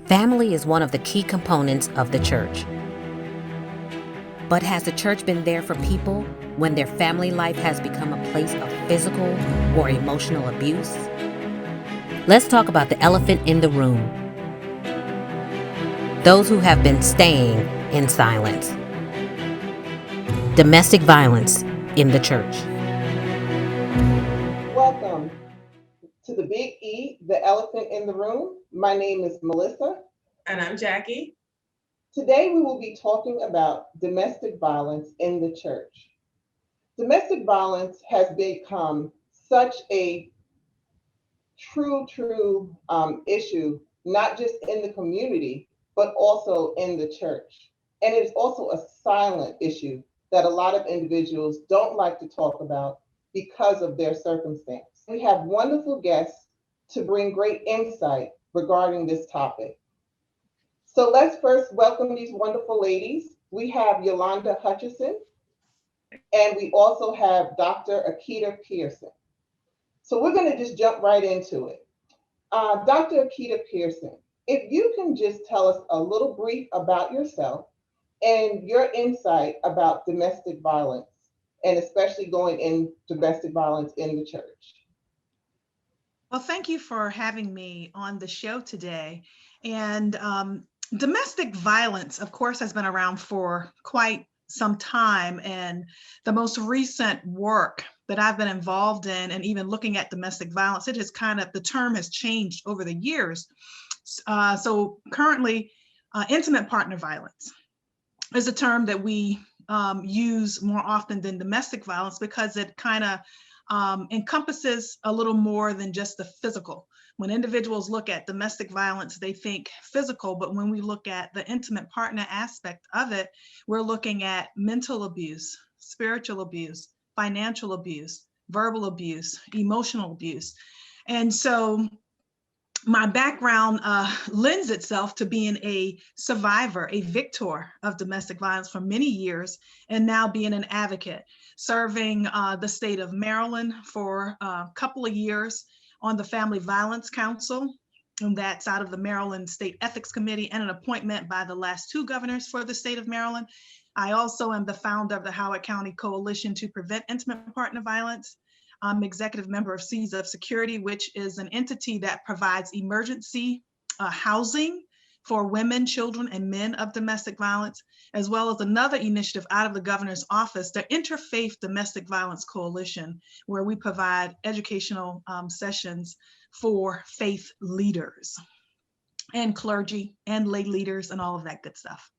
Family is one of the key components of the church. But has the church been there for people when their family life has become a place of physical or emotional abuse? Let's talk about the elephant in the room. Those who have been staying in silence. Domestic violence in the church. Welcome to the Big E, the elephant in the room. My name is Melissa. And I'm Jackie. Today we will be talking about domestic violence in the church. Domestic violence has become such a true issue, not just in the community, but also in the church. And it's also a silent issue that a lot of individuals don't like to talk about because of their circumstance. We have wonderful guests to bring great insight regarding this topic. So let's first welcome these wonderful ladies. We have Yolanda Hutchison, and we also have Dr. Akita Pearson. So we're going to just jump right into it. Dr. Akita Pearson, if you can just tell us a little brief about yourself and your insight about domestic violence, and especially going in domestic violence in the church. Well, thank you for having me on the show today. And domestic violence, of course, has been around for quite some time. And the most recent work that I've been involved in, and even looking at domestic violence, it has the term has changed over the years. So currently, intimate partner violence is a term that we use more often than domestic violence because it encompasses a little more than just the physical. When individuals look at domestic violence, they think physical, but when we look at the intimate partner aspect of it, we're looking at mental abuse, spiritual abuse, financial abuse, verbal abuse, emotional abuse. And so my background lends itself to being a survivor, a victor of domestic violence for many years, and now being an advocate, serving the state of Maryland for a couple of years on the Family Violence Council, and that's out of the Maryland State Ethics Committee, and an appointment by the last two governors for the state of Maryland. I also am the founder of the Howard County Coalition to Prevent Intimate Partner Violence. I'm executive member of Seas of Security, which is an entity that provides emergency housing for women, children, and men of domestic violence, as well as another initiative out of the governor's office, the Interfaith Domestic Violence Coalition, where we provide educational sessions for faith leaders and clergy and lay leaders and all of that good stuff.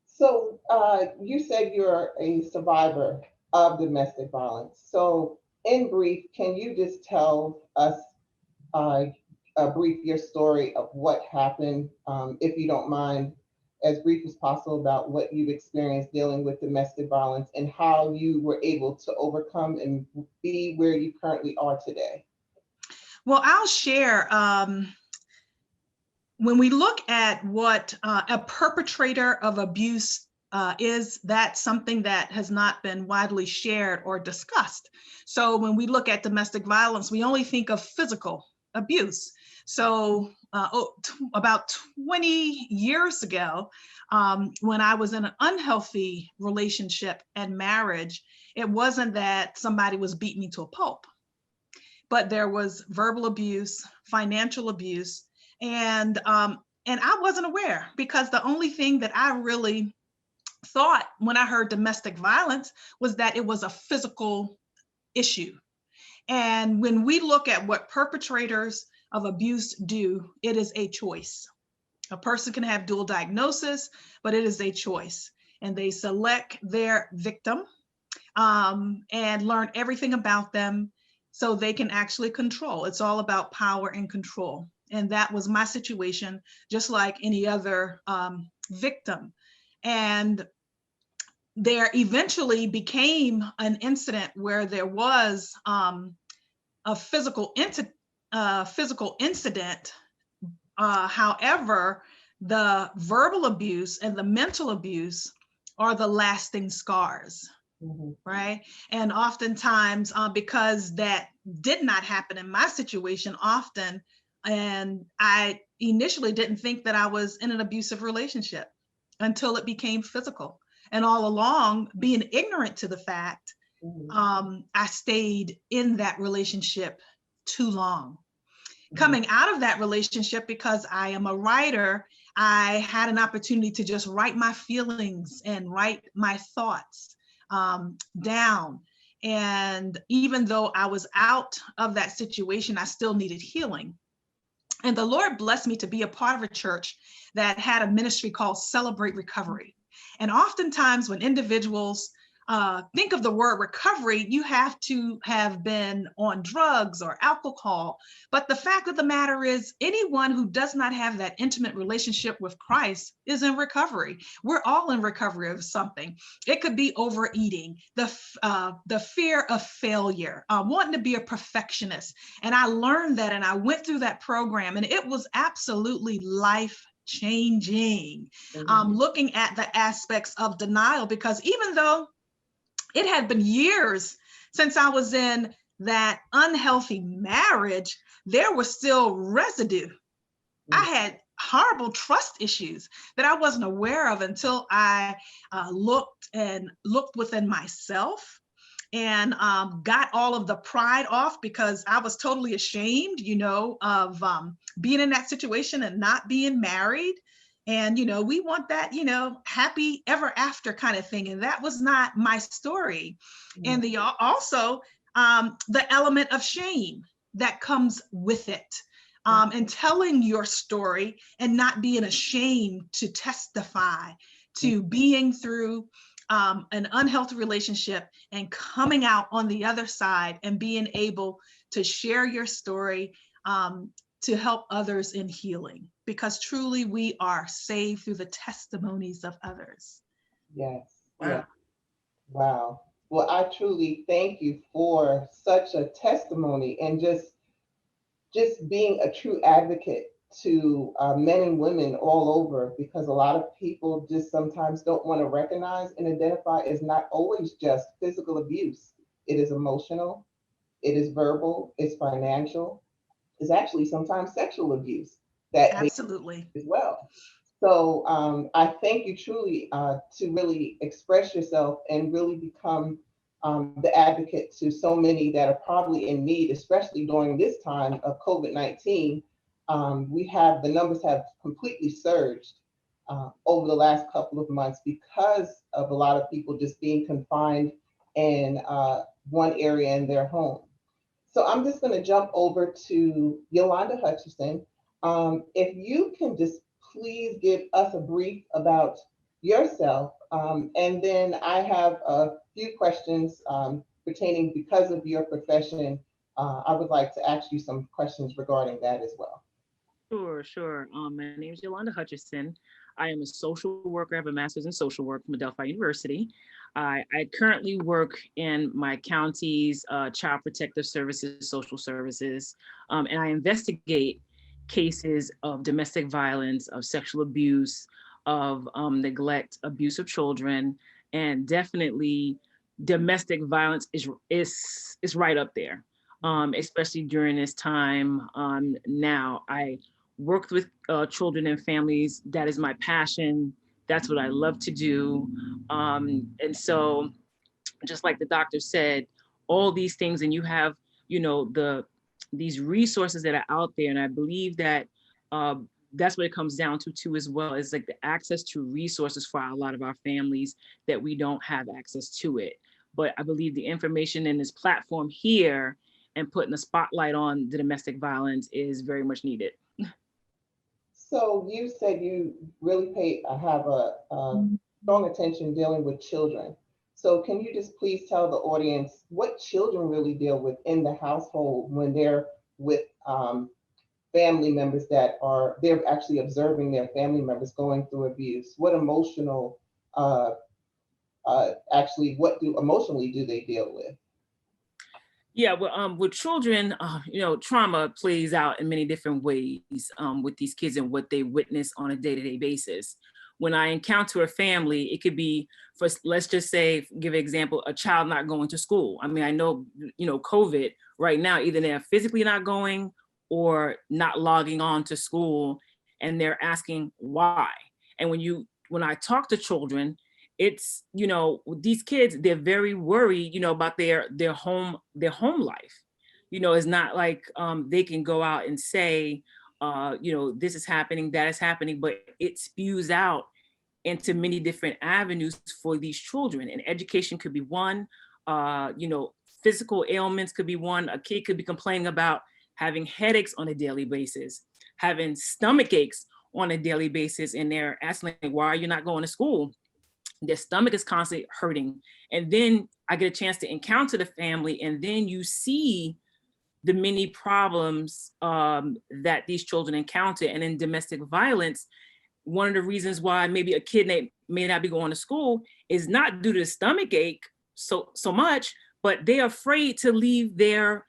So you said you're a survivor of domestic violence. So in brief, can you just tell us a brief your story of what happened, if you don't mind, as brief as possible about what you've experienced dealing with domestic violence and how you were able to overcome and be where you currently are today? Well, I'll share. When we look at what a perpetrator of abuse is, that something that has not been widely shared or discussed. So when we look at domestic violence, we only think of physical abuse. So about 20 years ago, when I was in an unhealthy relationship and marriage, it wasn't that somebody was beating me to a pulp, but there was verbal abuse, financial abuse, and I wasn't aware, because the only thing that I really thought when I heard domestic violence was that it was a physical issue. And when we look at what perpetrators of abuse do, it is a choice. A person can have dual diagnosis, but it is a choice. And they select their victim and learn everything about them so they can actually control. It's all about power and control. And that was my situation, just like any other victim. And there eventually became an incident where there was a physical incident. However, the verbal abuse and the mental abuse are the lasting scars. Mm-hmm. Right. And oftentimes, because that did not happen in my situation, often And I initially didn't think that I was in an abusive relationship until it became physical. And all along, being ignorant to the fact, I stayed in that relationship too long. Coming out of that relationship, because I am a writer, I had an opportunity to just write my feelings and write my thoughts down. And even though I was out of that situation, I still needed healing. And the Lord blessed me to be a part of a church that had a ministry called Celebrate Recovery. And oftentimes when individuals think of the word recovery, you have to have been on drugs or alcohol. But the fact of the matter is, anyone who does not have that intimate relationship with Christ is in recovery. We're all in recovery of something. It could be overeating, the fear of failure, wanting to be a perfectionist. And I learned that, and I went through that program, and it was absolutely life changing. Looking at the aspects of denial, because even though it had been years since I was in that unhealthy marriage, there was still residue. I had horrible trust issues that I wasn't aware of until I looked within myself and got all of the pride off, because I was totally ashamed, of being in that situation and not being married. And, we want that, happy ever after kind of thing. And that was not my story. And also the element of shame that comes with it. And telling your story and not being ashamed to testify to being through an unhealthy relationship and coming out on the other side and being able to share your story to help others in healing, because truly we are saved through the testimonies of others. Yes. Wow. Yes. Wow. Well, I truly thank you for such a testimony and just being a true advocate to men and women all over, because a lot of people just sometimes don't want to recognize and identify as not always just physical abuse. It is emotional, it is verbal, it's financial, it's actually sometimes sexual abuse that Absolutely. they as well. So I thank you truly to really express yourself and really become the advocate to so many that are probably in need, especially during this time of COVID-19. The numbers have completely surged over the last couple of months because of a lot of people just being confined in one area in their home. So I'm just going to jump over to Yolanda Hutchison. If you can just please give us a brief about yourself, and then I have a few questions pertaining, because of your profession. I would like to ask you some questions regarding that as well. Sure, sure. My name is Yolanda Hutchison. I am a social worker. I have a master's in social work from Adelphi University. I currently work in my county's child protective services, social services, and I investigate cases of domestic violence, of sexual abuse, of neglect, abuse of children, and definitely domestic violence is right up there, especially during this time. Now, I worked with children and families. That is my passion. That's what I love to do. And so, just like the doctor said, all these things, and you have, these resources that are out there. And I believe that that's what it comes down to too, as well, is like the access to resources for a lot of our families that we don't have access to it. But I believe the information in this platform here and putting the spotlight on the domestic violence is very much needed. So you said you really have a strong attention dealing with children. So can you just please tell the audience what children really deal with in the household when they're with family members they're actually observing their family members going through abuse? What emotional, emotionally do they deal with? Yeah, well, with children, trauma plays out in many different ways with these kids and what they witness on a day-to-day basis. When I encounter a family, it could be, let's just say, give an example, a child not going to school. I mean, I know, COVID right now, either they're physically not going or not logging on to school, and they're asking why. And when I talk to children, it's, you know, these kids, they're very worried, you know, about their home life. You know, it's not like they can go out and say, you know, this is happening, that is happening, but it spews out into many different avenues for these children. And education could be one, you know, physical ailments could be one. A kid could be complaining about having headaches on a daily basis, having stomach aches on a daily basis, and they're asking, like, why are you not going to school? Their stomach is constantly hurting. And then I get a chance to encounter the family, and then you see the many problems that these children encounter. And in domestic violence, one of the reasons why maybe a kid may not be going to school is not due to the stomach ache so much, but they're afraid to leave their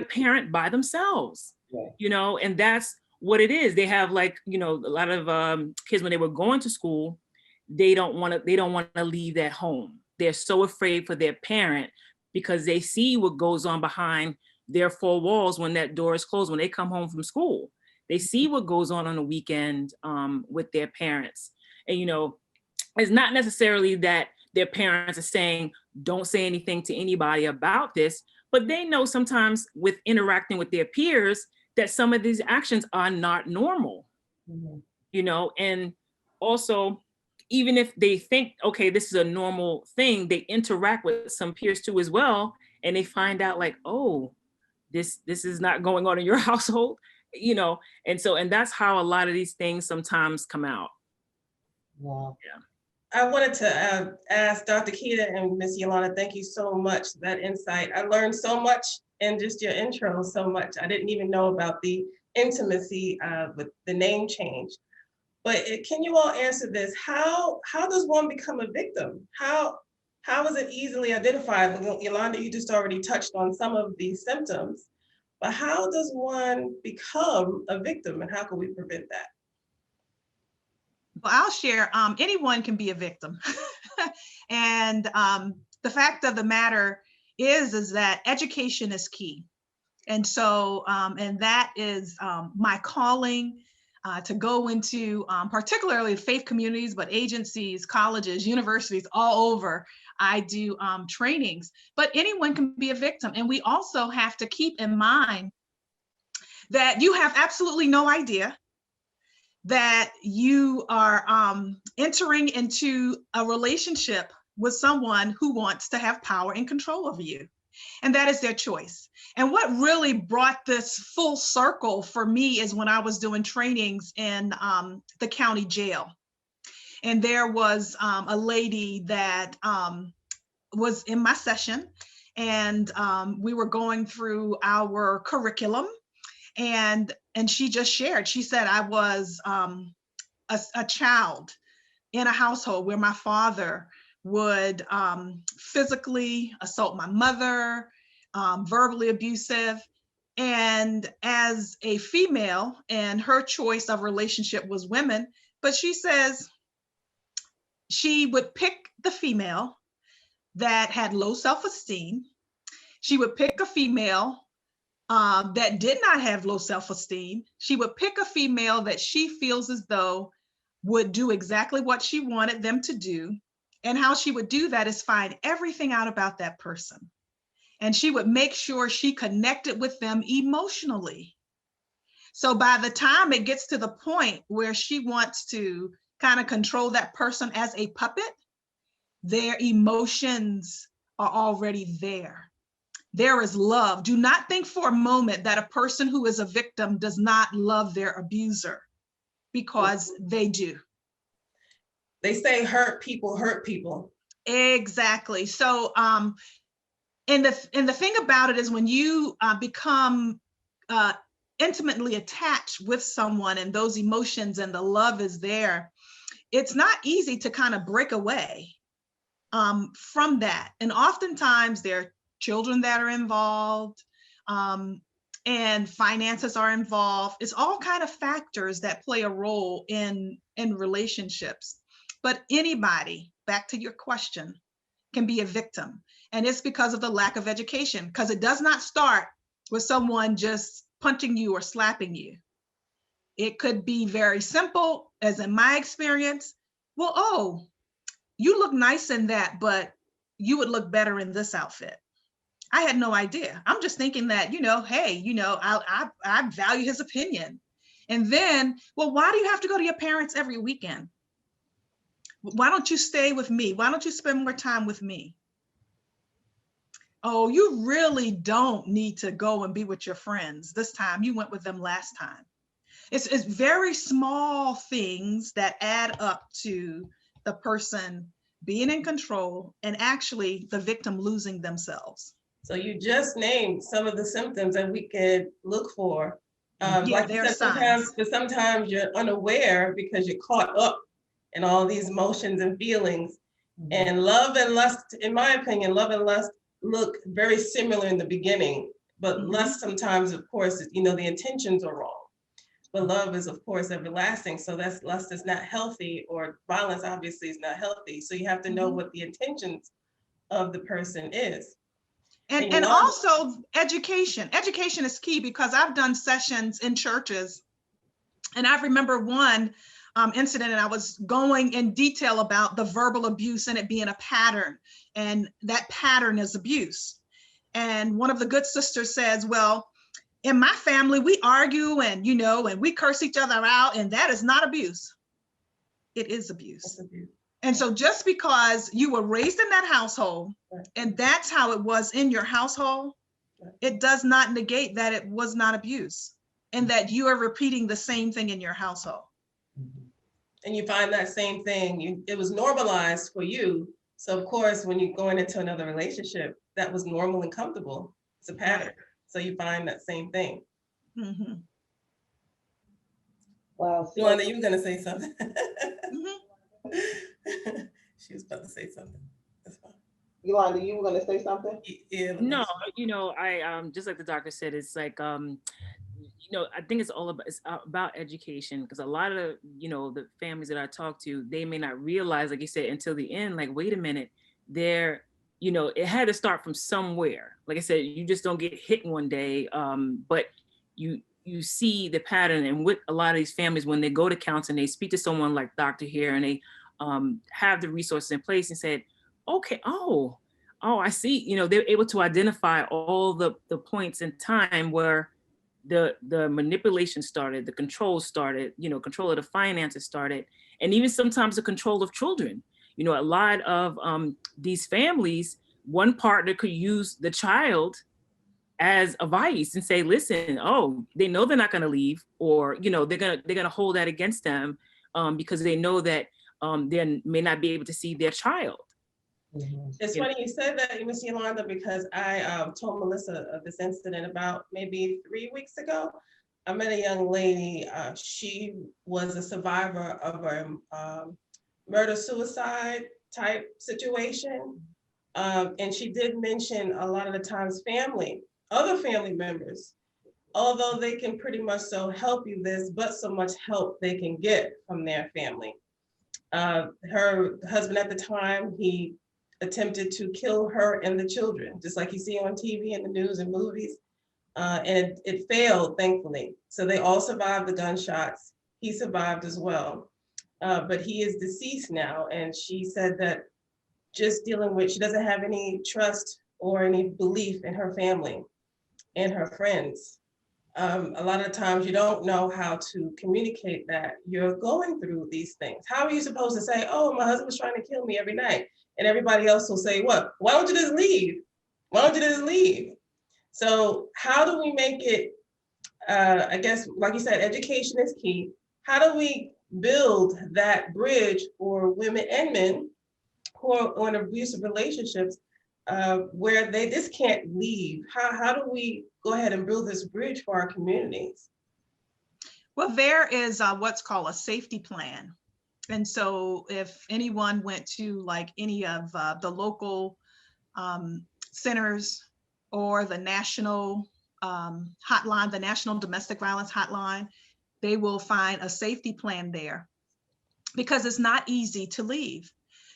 parent by themselves. Yeah. You know, and that's what it is. They have, like, you know, a lot of kids, when they were going to school, they don't want to leave that home. They're so afraid for their parent because they see what goes on behind their four walls when that door is closed, when they come home from school. They see what goes on the weekend with their parents. And, you know, it's not necessarily that their parents are saying, don't say anything to anybody about this, but they know sometimes with interacting with their peers that some of these actions are not normal, you know. And also, even if they think, okay, this is a normal thing, they interact with some peers too as well, and they find out, like, oh, this is not going on in your household, you know. And that's how a lot of these things sometimes come out. Wow. Yeah. I wanted to ask Dr. Keita and Ms. Yolanda, thank you so much for that insight. I learned so much in just your intro, so much. I didn't even know about the intimacy with the name change. But can you all answer this? How does one become a victim? How is it easily identifiable? Yolanda, you just already touched on some of these symptoms, but how does one become a victim, and how can we prevent that? Well, I'll share. Anyone can be a victim. And the fact of the matter is that education is key. And so, and that is my calling to go into particularly faith communities, but agencies, colleges, universities all over. I do trainings, but anyone can be a victim. And we also have to keep in mind that you have absolutely no idea that you are entering into a relationship with someone who wants to have power and control over you. And that is their choice. And what really brought this full circle for me is when I was doing trainings in the county jail. And there was a lady that was in my session, and we were going through our curriculum. And she just shared, she said, I was a child in a household where my father would physically assault my mother, verbally abusive. And as a female, and her choice of relationship was women, but she says she would pick the female that had low self-esteem. She would pick a female that did not have low self-esteem. She would pick a female that she feels as though would do exactly what she wanted them to do. And how she would do that is find everything out about that person. And she would make sure she connected with them emotionally. So by the time it gets to the point where she wants to kind of control that person as a puppet, their emotions are already there. There is love. Do not think for a moment that a person who is a victim does not love their abuser, because they do. They say hurt people hurt people. Exactly. So, and the thing about it is when you become intimately attached with someone and those emotions and the love is there, it's not easy to kind of break away from that. And oftentimes there are children that are involved, and finances are involved. It's all kind of factors that play a role in relationships. But anybody, back to your question, can be a victim. And it's because of the lack of education, because it does not start with someone just punching you or slapping you. It could be very simple, as in my experience. Well, oh, you look nice in that, but you would look better in this outfit. I had no idea. I'm just thinking that, hey, I value his opinion. And then, well, why do you have to go to your parents every weekend? Why don't you stay with me? Why don't you spend more time with me? Oh, you really don't need to go and be with your friends this time. You went with them last time. It's very small things that add up to the person being in control and actually the victim losing themselves. So you just named some of the symptoms that we could look for. Yeah, like you said, sometimes you're unaware because you're caught up in all these emotions and feelings. And love and lust, in my opinion, love and lust look very similar in the beginning, but lust sometimes, of course, the intentions are wrong. But love is, of course, everlasting. So that's lust is not healthy, or violence obviously is not healthy. So you have to know what the intentions of the person is. And also education. Education is key, because I've done sessions in churches, and I remember one incident, and I was going in detail about the verbal abuse and it being a pattern, and that pattern is abuse. And one of the good sisters says, well, in my family, we argue and, and we curse each other out, and that is not abuse. It is abuse. That's abuse. And so just because you were raised in that household, and that's how it was in your household, it does not negate that it was not abuse, and that you are repeating the same thing in your household. And you find that same thing, it was normalized for you. So of course, when you're going into another relationship, that was normal and comfortable. It's a pattern. So you find that same thing. Mm-hmm. Wow. Yolanda, you were going to say something. Mm-hmm. She was about to say something. That's fine. Yolanda, you were going to say something? Yeah. No, I just like the doctor said, it's like I think it's about education, because a lot of the families that I talk to, they may not realize, like you said, until the end, like, wait a minute, it had to start from somewhere. Like I said, you just don't get hit one day, but you see the pattern. And with a lot of these families, when they go to counseling, they speak to someone like Dr. here, and they have the resources in place and said, okay, oh, I see, they're able to identify all the points in time where the manipulation started, the control started, control of the finances started, and even sometimes the control of children. A lot of these families, one partner could use the child as a vice and say, listen, oh, they know they're not going to leave, or they're gonna hold that against them because they know that they may not be able to see their child. It's funny you said that, Ms. Yolanda, because I told Melissa of this incident about maybe 3 weeks ago. I met a young lady. She was a survivor of a murder-suicide type situation. And she did mention a lot of the times other family members, although they can pretty much so help you, there's but so much help they can get from their family. Her husband at the time, he attempted to kill her and the children, just like you see on TV and the news and movies. And it failed, thankfully. So they all survived the gunshots. He survived as well. But he is deceased now. And she said that just dealing with, she doesn't have any trust or any belief in her family and her friends. A lot of times you don't know how to communicate that you're going through these things. How are you supposed to say, oh, my husband was trying to kill me every night? And everybody else will say, what? Why don't you just leave? Why don't you just leave? So how do we make it, I guess, like you said, education is key. How do we build that bridge for women and men who are in abusive relationships where they just can't leave? How do we go ahead and build this bridge for our communities? Well, there is what's called a safety plan. And so if anyone went to like any of the local centers or the national hotline, the National Domestic Violence Hotline, they will find a safety plan there, because it's not easy to leave.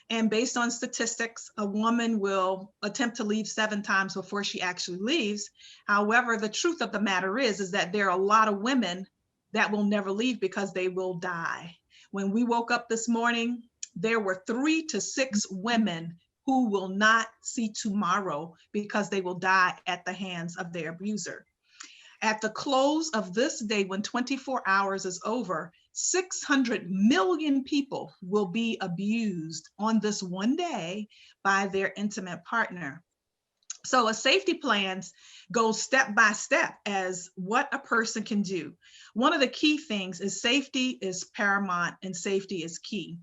And based on statistics, a woman will attempt to leave 7 times before she actually leaves. However, the truth of the matter is that there are a lot of women that will never leave because they will die. When we woke up this morning, there were 3 to 6 women who will not see tomorrow because they will die at the hands of their abuser. At the close of this day, when 24 hours is over, 600 million people will be abused on this one day by their intimate partner. So a safety plan goes step by step as what a person can do. One of the key things is safety is paramount and safety is key.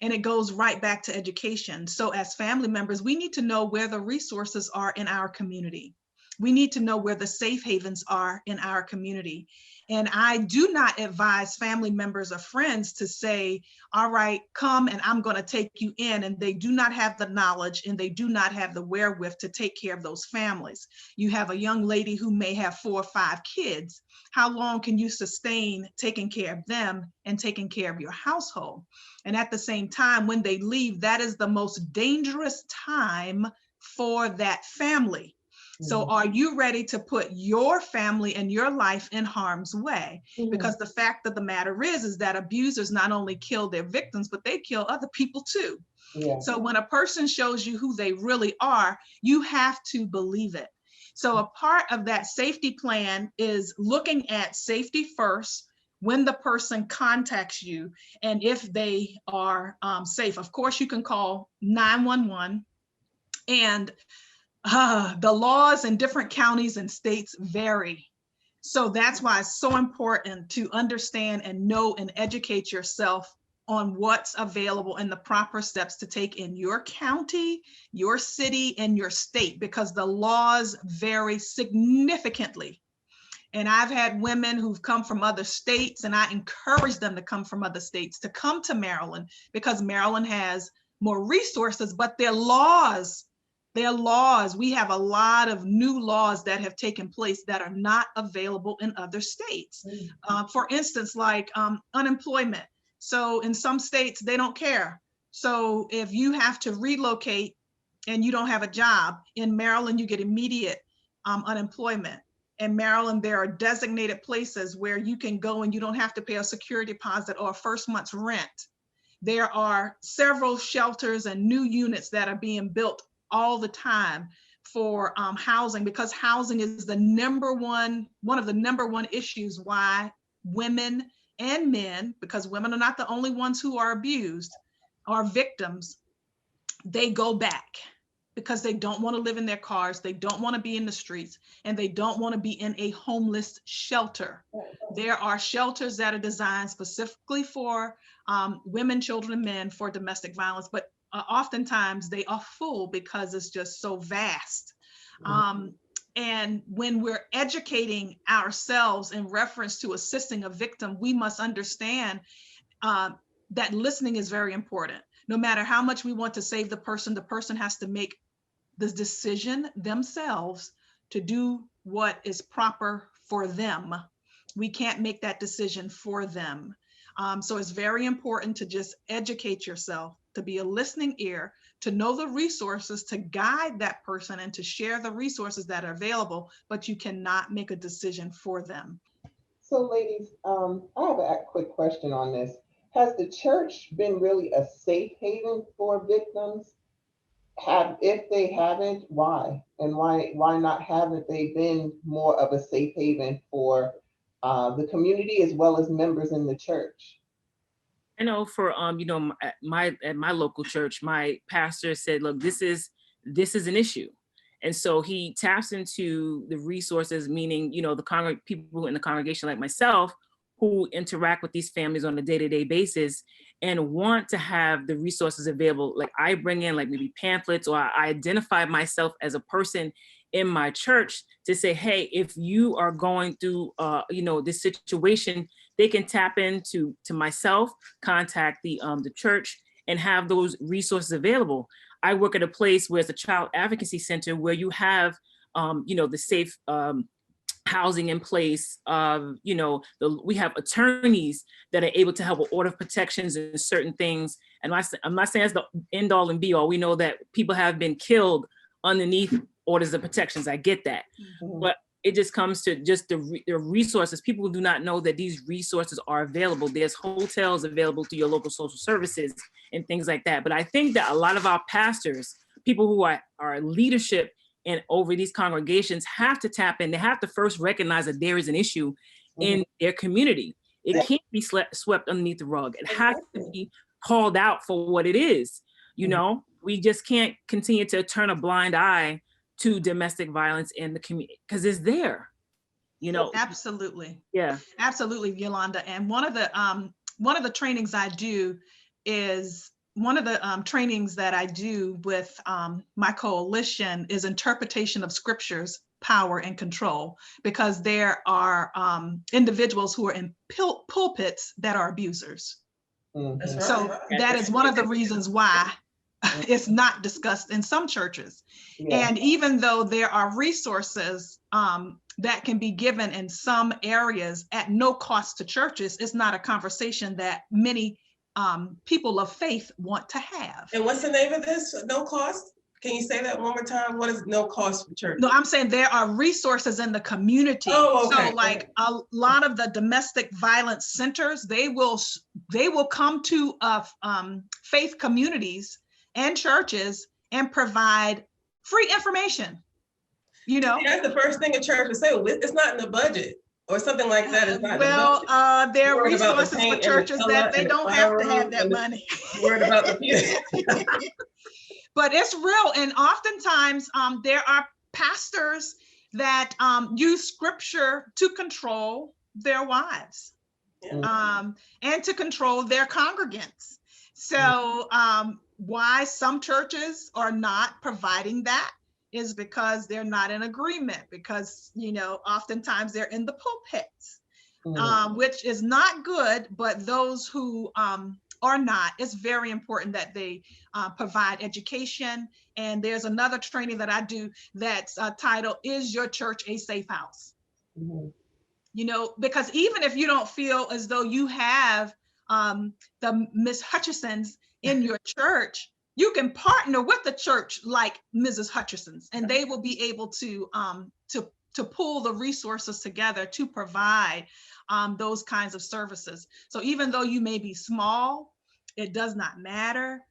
And it goes right back to education. So as family members, we need to know where the resources are in our community. We need to know where the safe havens are in our community. And I do not advise family members or friends to say, all right, come and I'm going to take you in. And they do not have the knowledge and they do not have the wherewith to take care of those families. You have a young lady who may have 4 or 5 kids. How long can you sustain taking care of them and taking care of your household? And at the same time, when they leave, that is the most dangerous time for that family. So are you ready to put your family and your life in harm's way? Because the fact of the matter is that abusers not only kill their victims, but they kill other people too. Yeah. So when a person shows you who they really are, you have to believe it. So a part of that safety plan is looking at safety first when the person contacts you and if they are safe. Of course, you can call 911 and the laws in different counties and states vary. So that's why it's so important to understand and know and educate yourself on what's available and the proper steps to take in your county, your city, and your state, because the laws vary significantly. And I've had women who've come from other states, and I encourage them to come from other states, to come to Maryland, because Maryland has more resources, but their laws, we have a lot of new laws that have taken place that are not available in other states. For instance, like unemployment. So in some states, they don't care. So if you have to relocate and you don't have a job, in Maryland, you get immediate unemployment. In Maryland, there are designated places where you can go and you don't have to pay a security deposit or a first month's rent. There are several shelters and new units that are being built all the time for housing, because housing is one of the number one issues why women and men, because women are not the only ones who are abused, are victims, they go back because they don't want to live in their cars, they don't want to be in the streets, and they don't want to be in a homeless shelter. There are shelters that are designed specifically for women, children, and men for domestic violence, but oftentimes they are full because it's just so vast. And when we're educating ourselves in reference to assisting a victim, we must understand that listening is very important. No matter how much we want to save the person has to make the decision themselves to do what is proper for them. We can't make that decision for them. So it's very important to just educate yourself, to be a listening ear, to know the resources, to guide that person and to share the resources that are available, but you cannot make a decision for them. So ladies, I have a quick question on this. Has the church been really a safe haven for victims? If they haven't, why? And why not haven't they been more of a safe haven for the community as well as members in the church? I know for at my local church, my pastor said, look, this is an issue. And so he taps into the resources, meaning, the people in the congregation like myself who interact with these families on a day-to-day basis and want to have the resources available. Like I bring in like maybe pamphlets, or I identify myself as a person in my church to say, hey, if you are going through, this situation, they can tap into myself, contact the church, and have those resources available. I work at a place where it's a child advocacy center where you have, the safe housing in place. We have attorneys that are able to help with order of protections and certain things. And I'm not saying it's the end all and be all. We know that people have been killed underneath orders of protections. I get that. Mhm. But it just comes to just the resources. People do not know that these resources are available. There's hotels available through your local social services and things like that. But I think that a lot of our pastors, people who are leadership and over these congregations, have to tap in. They have to first recognize that there is an issue in their community. It can't be swept underneath the rug. It has to be called out for what it is. We just can't continue to turn a blind eye to domestic violence in the community because it's there. Absolutely. Yeah. Absolutely, Yolanda. And one of the trainings I do is trainings that I do with my coalition is interpretation of scriptures, power and control, because there are individuals who are in pulpits that are abusers. That's right. So that is one of the reasons why it's not discussed in some churches. Yeah. And even though there are resources that can be given in some areas at no cost to churches, it's not a conversation that many people of faith want to have. And what's the name of this? No cost? Can you say that one more time? What is no cost for church? No, I'm saying there are resources in the community. Oh, okay. So like a lot of the domestic violence centers, they will come to faith communities and churches and provide free information. That's the first thing a church would say. Well, it's not in the budget or something like that. It's not well, there are resources for the churches that they don't have to have that money. Worried about the But it's real. And oftentimes there are pastors that use scripture to control their wives and to control their congregants. So why some churches are not providing that is because they're not in agreement, because, oftentimes they're in the pulpits, which is not good, but those who are not, it's very important that they provide education. And there's another training that I do that's titled, Is Your Church a Safe House? Because even if you don't feel as though you have the Miss Hutchisons in your church, you can partner with the church like Mrs. Hutchison's, and they will be able to pull the resources together to provide those kinds of services. So even though you may be small, it does not matter.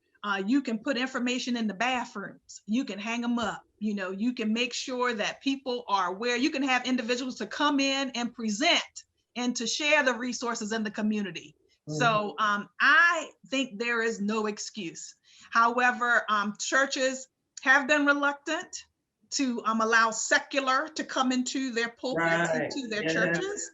You can put information in the bathrooms. You can hang them up. You can make sure that people are aware. You can have individuals to come in and present and to share the resources in the community. So I think there is no excuse. However, churches have been reluctant to allow secular to come into their pulpits, into their churches.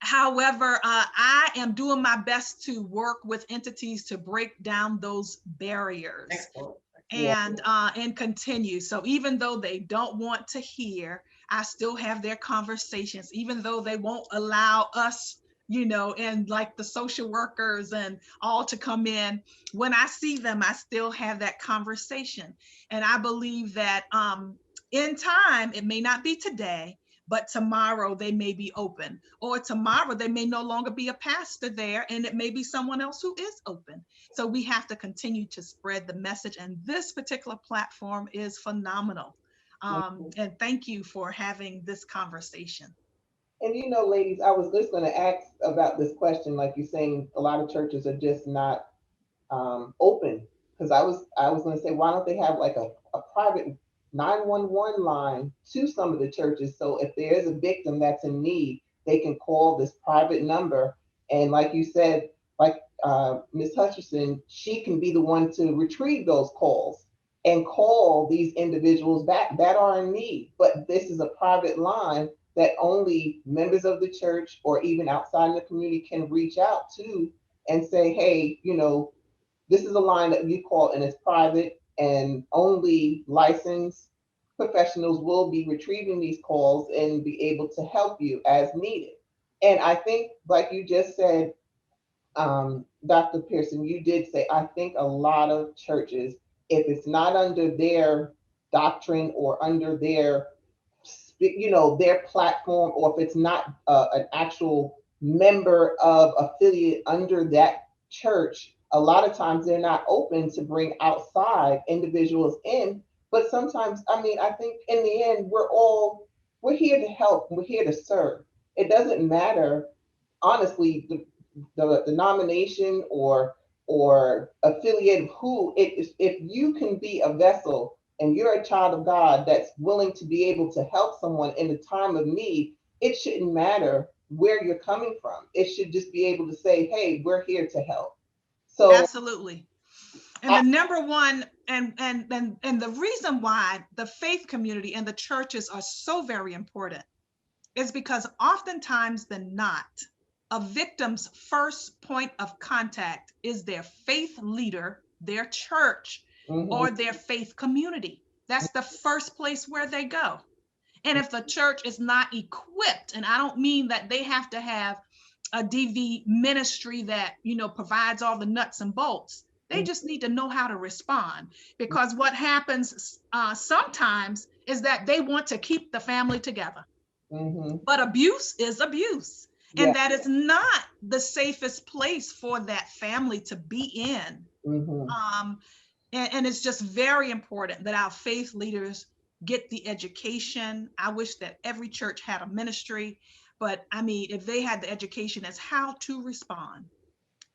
However, I am doing my best to work with entities to break down those barriers. Excellent. And continue. So even though they don't want to hear, I still have their conversations, even though they won't allow us, and like the social workers and all to come in. When I see them, I still have that conversation. And I believe that in time, it may not be today, but tomorrow they may be open, or tomorrow there may no longer be a pastor there, and it may be someone else who is open. So we have to continue to spread the message, and this particular platform is phenomenal. And thank you for having this conversation. And ladies, I was just going to ask about this question, like you're saying, a lot of churches are just not open. Because I was going to say, why don't they have like a private 911 line to some of the churches, so if there is a victim that's in need, they can call this private number, and like you said, like Ms. Hutchison, she can be the one to retrieve those calls and call these individuals back that are in need. But this is a private line that only members of the church or even outside in the community can reach out to and say, hey, this is a line that you call and it's private, and only licensed professionals will be retrieving these calls and be able to help you as needed. And I think, like you just said, Dr. Pearson, you did say, I think a lot of churches, if it's not under their doctrine or under their their platform, or if it's not an actual member of affiliate under that church, a lot of times they're not open to bring outside individuals in. But sometimes, I think in the end, we're here to help, we're here to serve. It doesn't matter, honestly, the denomination or affiliate of who it is. If you can be a vessel and you're a child of God that's willing to be able to help someone in a time of need, it shouldn't matter where you're coming from. It should just be able to say, hey, we're here to help. So Absolutely. And the number one, and the reason why the faith community and the churches are so very important is because oftentimes than not, a victim's first point of contact is their faith leader, their church, or their faith community. That's the first place where they go. And if the church is not equipped, and I don't mean that they have to have a DV ministry that, provides all the nuts and bolts. They just need to know how to respond, because what happens sometimes is that they want to keep the family together. But abuse is abuse. Yeah. And that is not the safest place for that family to be in. And it's just very important that our faith leaders get the education. I wish that every church had a ministry, but if they had the education as how to respond,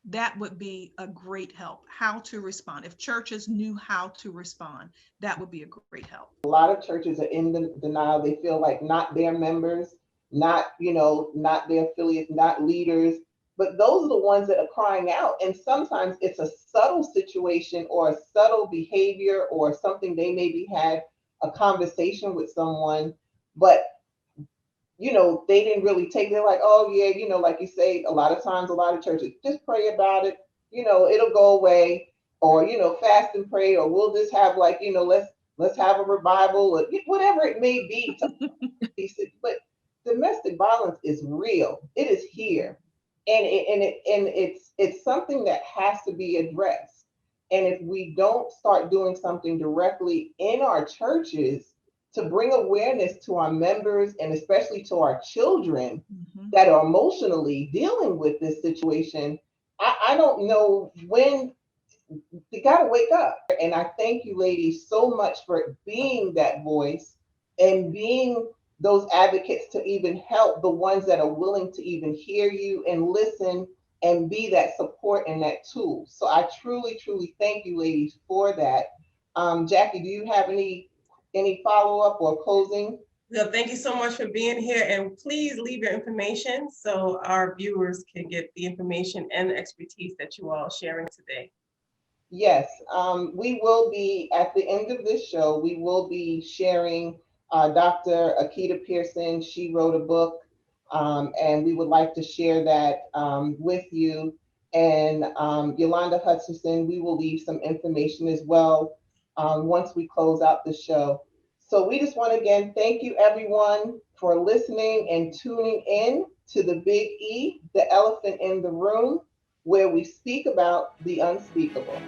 that would be a great help. How to respond. If churches knew how to respond, that would be a great help. A lot of churches are in denial. They feel like not their members, not their affiliates, not leaders, but those are the ones that are crying out. And sometimes it's a subtle situation or a subtle behavior or something. They maybe had a conversation with someone, but they didn't really take. They're like, oh yeah, like you say, a lot of times, a lot of churches just pray about it. It'll go away, or fast and pray, or we'll just have let's have a revival, or whatever it may be. But domestic violence is real. It is here, and it's something that has to be addressed. And if we don't start doing something directly in our churches to bring awareness to our members and especially to our children that are emotionally dealing with this situation, I don't know when. You got to wake up. And I thank you, ladies, so much for being that voice and being those advocates to even help the ones that are willing to even hear you and listen and be that support and that tool. So I truly, truly thank you, ladies, for that. Jackie, do you have any follow-up or closing? No, thank you so much for being here, and please leave your information so our viewers can get the information and the expertise that you all are sharing today. Yes, we will be, at the end of this show, we will be sharing Dr. Akita Pearson. She wrote a book, and we would like to share that with you. And Yolanda Hutchison, we will leave some information as well once we close out the show. So we just want to again thank you everyone for listening and tuning in to the Big E, the elephant in the room, where we speak about the unspeakable.